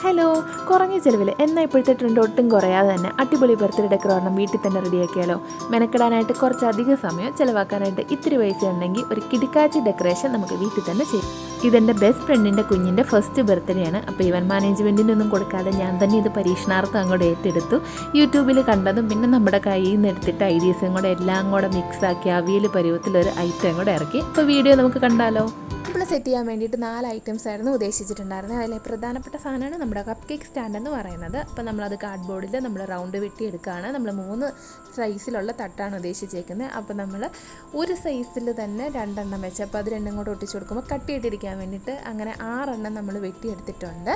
Hello, കുറഞ്ഞ ചിലവിൽ എന്നാൽ ഇപ്പോഴത്തെ ട്രെൻഡ് ഒട്ടും കുറയാതെ തന്നെ അടിപൊളി ബർത്ത്ഡേ ഡെക്കർ ഒരെണ്ണം വീട്ടിൽ തന്നെ റെഡിയാക്കിയാലോ. മെനക്കെടാനായിട്ട് കുറച്ചധികം സമയം ചിലവാക്കാനായിട്ട് ഇത്തിരി പൈസ ഉണ്ടെങ്കിൽ ഒരു കിടക്കാച്ചി ഡെക്കറേഷൻ നമുക്ക് വീട്ടിൽ തന്നെ ചെയ്യും. ഇതെൻ്റെ ബെസ്റ്റ് ഫ്രണ്ടിൻ്റെ കുഞ്ഞിൻ്റെ ഫസ്റ്റ് ബർത്ത്ഡേ ആണ്. അപ്പോൾ ഇവൻ മാനേജ്മെൻറ്റിനൊന്നും കൊടുക്കാതെ ഞാൻ തന്നെ ഇത് പരീക്ഷണാർത്ഥം അങ്ങോട്ട് ഏറ്റെടുത്തു. യൂട്യൂബിൽ കണ്ടതും പിന്നെ നമ്മുടെ കയ്യിൽ നിന്ന് എടുത്തിട്ട് ഐഡിയസും കൂടെ എല്ലാം കൂടെ മിക്സാക്കി അവിയൽ പരുവത്തിലൊരു ഐറ്റം കൂടെ ഇറക്കി. അപ്പോൾ വീഡിയോ നമുക്ക് കണ്ടാലോ. നമ്മൾ സെറ്റ് ചെയ്യാൻ വേണ്ടിയിട്ട് 4 ഐറ്റംസ് ആയിരുന്നു ഉദ്ദേശിച്ചിട്ടുണ്ടായിരുന്നത്. അതിലെ പ്രധാനപ്പെട്ട സാധനമാണ് നമ്മുടെ കപ്പ് കേക്ക് സ്റ്റാൻഡ് എന്ന് പറയുന്നത്. അപ്പോൾ നമ്മളത് കാർഡ്ബോർഡിൽ നമ്മൾ റൗണ്ട് വെട്ടിയെടുക്കുകയാണ്. നമ്മൾ 3 സൈസിലുള്ള തട്ടാണ് ഉദ്ദേശിച്ചേക്കുന്നത്. അപ്പോൾ നമ്മൾ ഒരു സൈസിൽ തന്നെ 2 എണ്ണം വെച്ച്, അപ്പോൾ അത് 2 കൂടെ ഒട്ടിച്ച് കൊടുക്കുമ്പോൾ കട്ടിയിട്ടിരിക്കാൻ വേണ്ടിയിട്ട് അങ്ങനെ 6 എണ്ണം നമ്മൾ വെട്ടിയെടുത്തിട്ടുണ്ട്.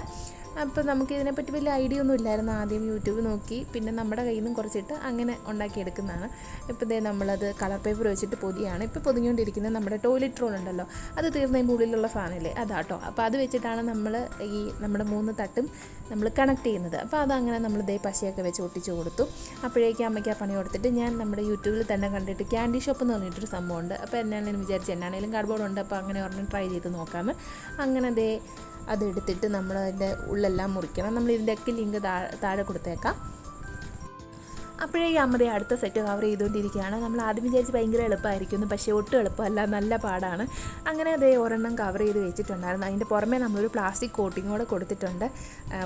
അപ്പോൾ നമുക്ക് ഇതിനെപ്പറ്റി വലിയ ഐഡിയ ഒന്നും ഇല്ലായിരുന്നു. ആദ്യം യൂട്യൂബ് നോക്കി പിന്നെ നമ്മുടെ കയ്യിൽ നിന്നും കുറച്ചിട്ട് അങ്ങനെ ഉണ്ടാക്കിയെടുക്കുന്നതാണ്. ഇപ്പോൾ ഇതേ നമ്മളത് കളർ പേപ്പർ വെച്ചിട്ട് പൊതിയാണ്. ഇപ്പോൾ പൊതിഞ്ഞുകൊണ്ടിരിക്കുന്നത് നമ്മുടെ ടോയ്ലറ്റ് റോൾ ഉണ്ടല്ലോ, അത് തീർന്നതിൻ്റെ ഉള്ളിലുള്ള സാധനമില്ലേ അതാട്ടോ. അപ്പോൾ അത് വെച്ചിട്ടാണ് നമ്മൾ നമ്മുടെ 3 തട്ടും നമ്മൾ കണക്ട് ചെയ്യുന്നത്. അപ്പോൾ അതങ്ങനെ നമ്മൾ പശയൊക്കെ വെച്ച് ഒട്ടിച്ച് കൊടുത്തു. അപ്പോഴേക്കും അമ്മയ്ക്ക് ആ പണി കൊടുത്തിട്ട് ഞാൻ നമ്മുടെ യൂട്യൂബിൽ തന്നെ കണ്ടിട്ട് ക്യാൻഡി ഷോപ്പ് എന്ന് പറഞ്ഞിട്ടൊരു സംഭവമുണ്ട്. അപ്പോൾ എന്നാണെങ്കിലും വിചാരിച്ചു എന്നാണെങ്കിലും കാർഡ്ബോർഡ് ഉണ്ട്, അപ്പോൾ അങ്ങനെ ഒരെണ്ണം ട്രൈ ചെയ്ത് നോക്കാമെന്ന്. അങ്ങനെ അതെടുത്തിട്ട് നമ്മൾ അതിൻ്റെ ഉള്ളെല്ലാം മുറിക്കണം. നമ്മൾ ഇതിൻ്റെയൊക്കെ ലിങ്ക് താഴെ കൊടുത്തേക്കാം. അപ്പോഴേക്കും അമ്മ അടുത്ത സെറ്റ് കവർ ചെയ്തുകൊണ്ടിരിക്കുകയാണ്. നമ്മൾ ആദ്യം വിചാരിച്ച് ഭയങ്കര എളുപ്പമായിരിക്കുന്നു, പക്ഷേ ഒട്ടും എളുപ്പമല്ല, നല്ല പാടാണ്. അങ്ങനെ ഒരെണ്ണം കവർ ചെയ്ത് വെച്ചിട്ടുണ്ടായിരുന്നു. അതിൻ്റെ പുറമെ നമ്മളൊരു പ്ലാസ്റ്റിക് കോട്ടിങ് കൂടെ കൊടുത്തിട്ടുണ്ട്.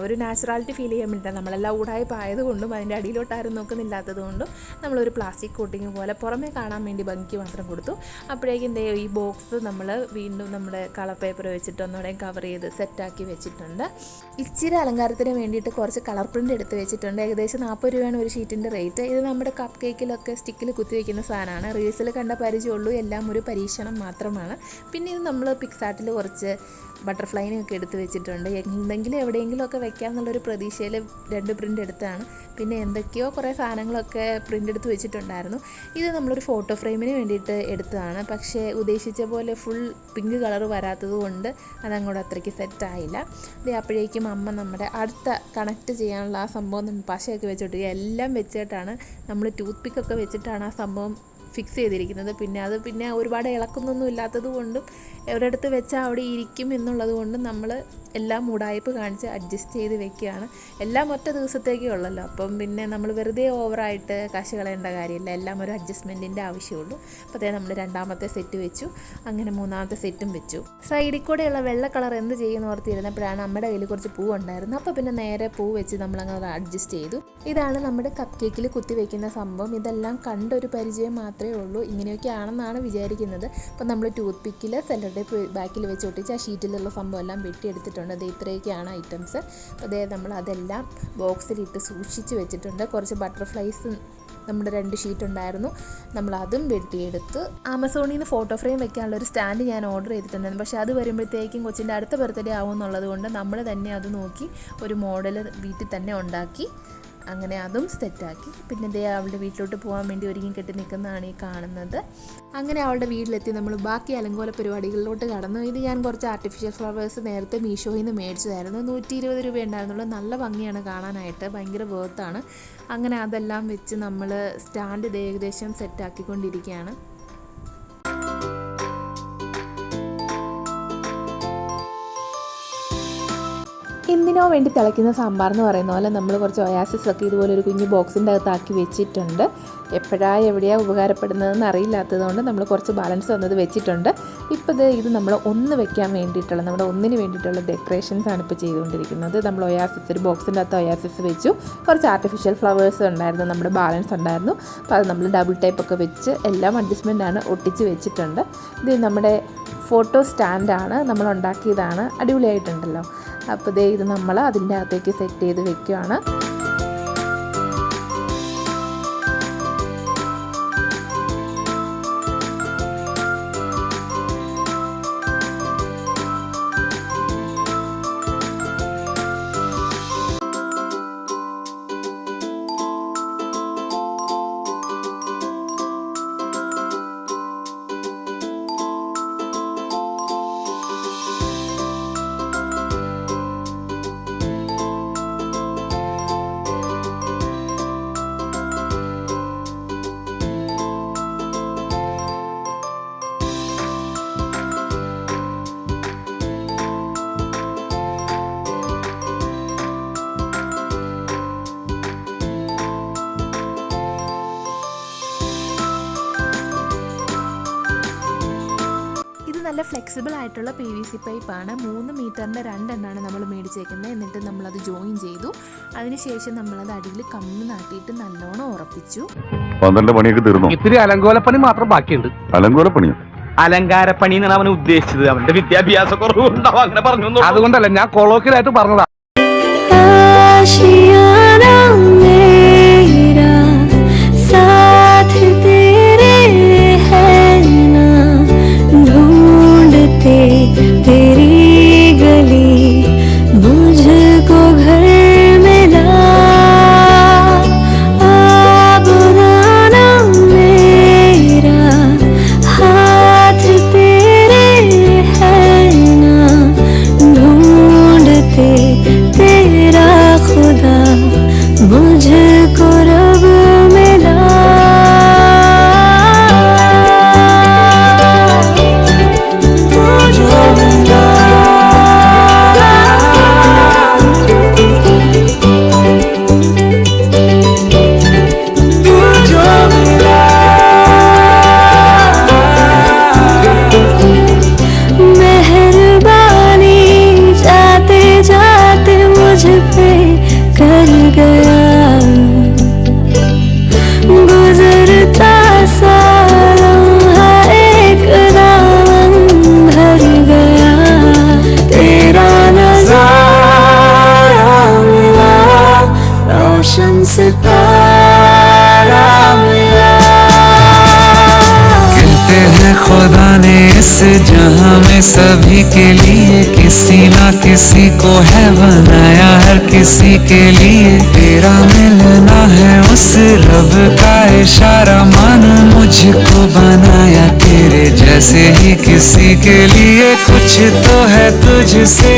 ഒരു നാച്ചുറാലിറ്റി ഫീൽ ചെയ്യാൻ വേണ്ടിയിട്ടാണ്. നമ്മളെല്ലാം ഉടായ്പായതുകൊണ്ടും അതിൻ്റെ അടിയിലോട്ട് ആരും നോക്കുന്നില്ലാത്തതുകൊണ്ടും നമ്മളൊരു പ്ലാസ്റ്റിക് കോട്ടിങ് പോലെ പുറമെ കാണാൻ വേണ്ടി ഭംഗിക്ക് മാത്രം കൊടുത്തു. അപ്പോഴേക്കും ഈ ബോക്സ് നമ്മൾ വീണ്ടും നമ്മുടെ കളർ പേപ്പർ വെച്ചിട്ട് ഒന്നുകൂടെ കവർ ചെയ്ത് സെറ്റാക്കി വെച്ചിട്ടുണ്ട്. ഇച്ചിരി അലങ്കാരത്തിന് വേണ്ടിയിട്ട് കുറച്ച് കളർ പ്രിൻ്റ് എടുത്ത് വെച്ചിട്ടുണ്ട്. ഏകദേശം 40 രൂപയാണ് ഒരു ഷീറ്റിൻ്റെ റേറ്റ്. ഇത് നമ്മുടെ കപ്പ് കേക്കിലൊക്കെ സ്റ്റിക്കിൽ കുത്തിവെക്കുന്ന സാധനമാണ്. റീൽസിൽ കണ്ട പരിചയമുള്ളൂ, എല്ലാം ഒരു പരീക്ഷണം മാത്രമാണ്. പിന്നെ ഇത് നമ്മൾ പിക്സാർട്ടിൽ കുറച്ച് ബട്ടർഫ്ലൈനൊക്കെ എടുത്ത് വെച്ചിട്ടുണ്ട്. എന്തെങ്കിലും എവിടെയെങ്കിലുമൊക്കെ വെക്കാമെന്നുള്ളൊരു പ്രതീക്ഷയിൽ 2 പ്രിൻ്റ് എടുത്താണ്. പിന്നെ എന്തൊക്കെയോ കുറേ സാധനങ്ങളൊക്കെ പ്രിൻ്റ് എടുത്ത് വെച്ചിട്ടുണ്ടായിരുന്നു. ഇത് നമ്മളൊരു ഫോട്ടോ ഫ്രെയിമിന് വേണ്ടിയിട്ട് എടുത്തതാണ്. പക്ഷേ ഉദ്ദേശിച്ച പോലെ ഫുൾ പിങ്ക് കളർ വരാത്തത് കൊണ്ട് അതങ്ങോട്ട് അത്രയ്ക്ക് സെറ്റായില്ല. അപ്പോഴേക്കും അമ്മ നമ്മുടെ അടുത്ത കണക്ട് ചെയ്യാനുള്ള ആ സംഭവം പശയൊക്കെ വെച്ചിട്ട് എല്ലാം വെച്ചിട്ടാണ് നമ്മൾ ടൂത്ത് പിക്കൊക്കെ വെച്ചിട്ടാണ് ആ സംഭവം ഫിക്സ് ചെയ്തിരിക്കുന്നത്. പിന്നെ ഒരുപാട് ഇളക്കുന്നൊന്നും ഇല്ലാത്തത് കൊണ്ടും ഒരിടത്ത് വെച്ചാൽ അവിടെ ഇരിക്കും എന്നുള്ളത് കൊണ്ടും നമ്മൾ എല്ലാം ഉടായ്പ് കാണിച്ച് അഡ്ജസ്റ്റ് ചെയ്ത് വെക്കുകയാണ്. എല്ലാം ഒറ്റ ദിവസത്തേക്കേ ഉള്ളല്ലോ, അപ്പം പിന്നെ നമ്മൾ വെറുതെ ഓവറായിട്ട് കാശ് കളയേണ്ട കാര്യമില്ല. എല്ലാം ഒരു അഡ്ജസ്റ്റ്മെൻറ്റിൻ്റെ ആവശ്യമുള്ളൂ. അപ്പോൾ നമ്മൾ 2ാമത്തെ സെറ്റ് വെച്ചു. അങ്ങനെ 3ാമത്തെ സെറ്റും വെച്ചു. സൈഡിൽ കൂടെയുള്ള വെള്ള കളർ എന്ത് ചെയ്യുമെന്ന് ഓർത്തിരുന്നപ്പോഴാണ് നമ്മുടെ കയ്യിൽ കുറച്ച് പൂ ഉണ്ടായിരുന്നു. അപ്പോൾ പിന്നെ നേരെ പൂ വെച്ച് നമ്മളങ്ങനെ അഡ്ജസ്റ്റ് ചെയ്തു. ഇതാണ് നമ്മുടെ കപ്പ് കേക്കിൽ കുത്തി വയ്ക്കുന്ന സംഭവം. ഇതെല്ലാം കണ്ടൊരു പരിചയം മാത്രമേ ഉള്ളൂ. ഇങ്ങനെയൊക്കെ ആണെന്നാണ് വിചാരിക്കുന്നത്. അപ്പോൾ നമ്മൾ ടൂത്ത് പിക്കിൽ സെല്ലോ ടേപ്പ് ബാക്കിൽ വെച്ച് ഒട്ടിച്ച് ആ ഷീറ്റിലുള്ള സംഭവം എല്ലാം വെട്ടിയെടുത്തിട്ടുണ്ട്. ഇത്രയൊക്കെയാണ് ഐറ്റംസ്. അപ്പോൾ നമ്മൾ അതെല്ലാം ബോക്സിലിട്ട് സൂക്ഷിച്ച് വെച്ചിട്ടുണ്ട്. കുറച്ച് ബട്ടർഫ്ലൈസ് നമ്മുടെ 2 ഷീറ്റ് ഉണ്ടായിരുന്നു, നമ്മളതും വെട്ടിയെടുത്ത്. ആമസോണിൽ നിന്ന് ഫോട്ടോ ഫ്രെയിം വെക്കാനുള്ള ഒരു സ്റ്റാൻഡ് ഞാൻ ഓർഡർ ചെയ്തിട്ടുണ്ടായിരുന്നു. പക്ഷേ അത് വരുമ്പോഴത്തേക്കും കൊച്ചിൻ്റെ അടുത്ത ബർത്ത്ഡേ ആവുമെന്നുള്ളത് കൊണ്ട് നമ്മൾ തന്നെ അത് നോക്കി ഒരു മോഡൽ വീട്ടിൽ തന്നെ ഉണ്ടാക്കി. അങ്ങനെ അതും സെറ്റാക്കി. പിന്നെ അവളുടെ വീട്ടിലോട്ട് പോകാൻ വേണ്ടി ഒരുങ്ങി കെട്ടി നിൽക്കുന്നതാണ് ഈ കാണുന്നത്. അങ്ങനെ അവളുടെ വീട്ടിലെത്തി നമ്മൾ ബാക്കി അലങ്കോല പരിപാടികളിലോട്ട് കടന്നു. ഇത് ഞാൻ കുറച്ച് ആർട്ടിഫിഷ്യൽ ഫ്ലവേഴ്സ് നേരത്തെ മീഷോയിൽ നിന്ന് മേടിച്ചതായിരുന്നു. 120 രൂപ ഉണ്ടായിരുന്നുള്ളൂ. നല്ല ഭംഗിയാണ് കാണാനായിട്ട്, ഭയങ്കര വേർത്താണ്. അങ്ങനെ അതെല്ലാം വെച്ച് നമ്മൾ സ്റ്റാൻഡ് ഏകദേശം സെറ്റാക്കിക്കൊണ്ടിരിക്കുകയാണ്. എന്തിനോ വേണ്ടി തിളയ്ക്കുന്ന സാമ്പാർ എന്ന് പറയുന്ന പോലെ നമ്മൾ കുറച്ച് ഒയാസിസ് ഒക്കെ ഇതുപോലെ ഒരു കുഞ്ഞു ബോക്സിൻ്റെ അകത്താക്കി വെച്ചിട്ടുണ്ട്. എവിടെയാണ് ഉപകാരപ്പെടുന്നതെന്ന് അറിയില്ലാത്തതുകൊണ്ട് നമ്മൾ കുറച്ച് ബാലൻസ് വന്നത് വെച്ചിട്ടുണ്ട്. ഇപ്പോൾ ഇത് നമ്മൾ വെക്കാൻ വേണ്ടിയിട്ടുള്ള നമ്മുടെ ഒന്നിന് വേണ്ടിയിട്ടുള്ള ഡെക്കറേഷൻസാണ് ഇപ്പോൾ ചെയ്തുകൊണ്ടിരിക്കുന്നത്. നമ്മൾ ഒരു ബോക്സിൻ്റെ അകത്ത് ഒയാസിസ് വെച്ചു. കുറച്ച് ആർട്ടിഫിഷ്യൽ ഫ്ലവേഴ്സ് ഉണ്ടായിരുന്നു, നമ്മുടെ ബാലൻസ് ഉണ്ടായിരുന്നു. അപ്പോൾ അത് നമ്മൾ ഡബിൾ ടൈപ്പൊക്കെ വെച്ച് എല്ലാം അഡ്ജസ്റ്റ്മെൻറ്റാണ് ഒട്ടിച്ച് വെച്ചിട്ടുണ്ട്. ഇത് നമ്മുടെ ഫോട്ടോ സ്റ്റാൻഡാണ്, നമ്മൾ ഉണ്ടാക്കിയതാണ്. അടിപൊളിയായിട്ടുണ്ടല്ലോ. അപ്പോൾ ഇത് നമ്മൾ അതിൻ്റെ അകത്തേക്ക് സെറ്റ് ചെയ്ത് വെക്കുകയാണ്. ഫ്ലെക്സിബിൾ ആയിട്ടുള്ള PVC പൈപ്പാണ്. 3 മീറ്ററിൻ്റെ 2 എണ്ണമാണ് നമ്മൾ മേടിച്ചേക്കുന്നത്. എന്നിട്ട് നമ്മളത് ജോയിൻ ചെയ്തു. അതിനുശേഷം നമ്മളത് അടിയിൽ കമ്പ് നാട്ടിയിട്ട് നല്ലോണം ഉറപ്പിച്ചു. പണിയൊക്കെ തീർന്നു. ഇത്തിരി അലങ്കോലപ്പണി മാത്രം ബാക്കിയുണ്ട്. അലങ്കോലപ്പണിയോ? അലങ്കാരപ്പണി എന്നാണ് അവൻ ഉദ്ദേശിച്ചത്. അവന്റെ വിദ്യാഭ്യാസ കുറവുണ്ടാവും അങ്ങനെ പറഞ്ഞു. അതുകൊണ്ടല്ല, ഞാൻ കൊളോക്കിലായിട്ട് പറഞ്ഞതാ. कहते हैं खुदा ने इस जहां में सभी के लिए किसी ना किसी को है बनाया, हर किसी के लिए तेरा मिलना है उस रब का इशारा। मानो मुझको बनाया तेरे जैसे ही किसी के लिए कुछ तो है तुझसे।